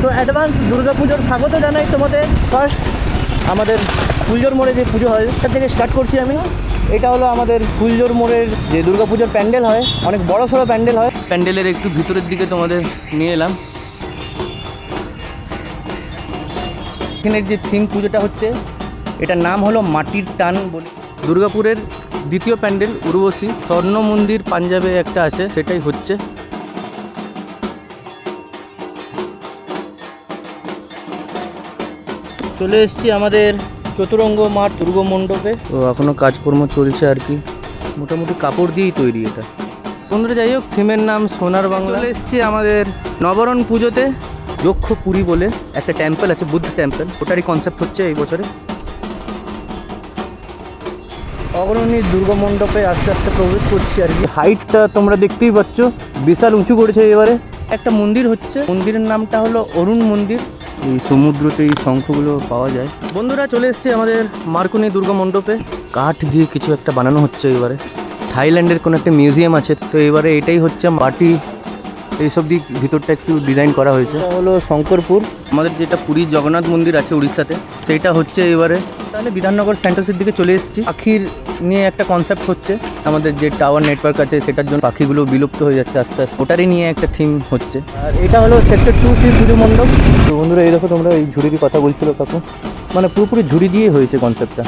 তো অ্যাডভান্স দুর্গাপুজোর স্বাগত জানাই তোমাদের। ফার্স্ট আমাদের ফুলজোর মোড়ে যে পুজো হয় তার থেকে স্টার্ট করছি আমি। এটা হলো আমাদের ফুলজোর মোড়ের যে দুর্গাপুজোর প্যান্ডেল হয়, অনেক বড় সড়ো প্যান্ডেল হয়। প্যান্ডেলের একটু ভিতরের দিকে তোমাদের নিয়ে এলাম। এখানের যে থিম পুজোটা হচ্ছে, এটার নাম হলো মাটির টান বলে। দুর্গাপুরের দ্বিতীয় প্যান্ডেল উর্বশী স্বর্ণ মন্দির পাঞ্জাবে একটা আছে, সেটাই হচ্ছে। চলে এসেছি আমাদের চতুরঙ্গ মাঠ দুর্গা মণ্ডপে। তো এখনও কাজকর্ম চলছে আর কি, মোটামুটি কাপড় দিয়েই তৈরি এটা। বন্ধুরা যাই হোক, থিমের নাম সোনার বাংলা। চলে এসেছি আমাদের নবরণ পুজোতে। যক্ষপুরী বলে একটা টেম্পল আছে, বুদ্ধ টেম্পল, ওটারই কনসেপ্ট হচ্ছে এই বছরে। অগ্রণী দুর্গা মণ্ডপে আস্তে আস্তে প্রবেশ করছি আর কি। হাইটটা তোমরা দেখতেই পাচ্ছ, বিশাল উঁচু করেছে এবারে। একটা মন্দির হচ্ছে, মন্দিরের নামটা হলো অরুণ মন্দির। এই সমুদ্রতে এই শঙ্খগুলো পাওয়া যায়। বন্ধুরা চলে এসছে আমাদের মার্কনি দুর্গা মণ্ডপে। কাঠ দিয়ে কিছু একটা বানানো হচ্ছে এবারে। থাইল্যান্ডের কোনো একটা মিউজিয়াম আছে, তো এবারে এটাই হচ্ছে মাটি, এইসব দিক ভিতরটা একটু ডিজাইন করা হয়েছে। এটা হলো শঙ্করপুর, আমাদের যেটা পুরীর জগন্নাথ মন্দির আছে উড়িষ্যাতে, সেইটা হচ্ছে এবারে। তাহলে বিধাননগর সেন্টার্সের দিকে চলে এসেছি। পাখির নিয়ে একটা কনসেপ্ট হচ্ছে, আমাদের যে টাওয়ার নেটওয়ার্ক আছে সেটার জন্য পাখিগুলো বিলুপ্ত হয়ে যাচ্ছে আস্তে আস্তে, ওটারই নিয়ে একটা থিম হচ্ছে। আর এটা হলো সেক্টর 2C পুজো মণ্ডপ। তো বন্ধুরা এই দেখো, তোমরা এই ঝুড়ির কথা বলছিল কাকু, মানে পুরোপুরি ঝুড়ি দিয়ে হয়েছে কনসেপ্টটা।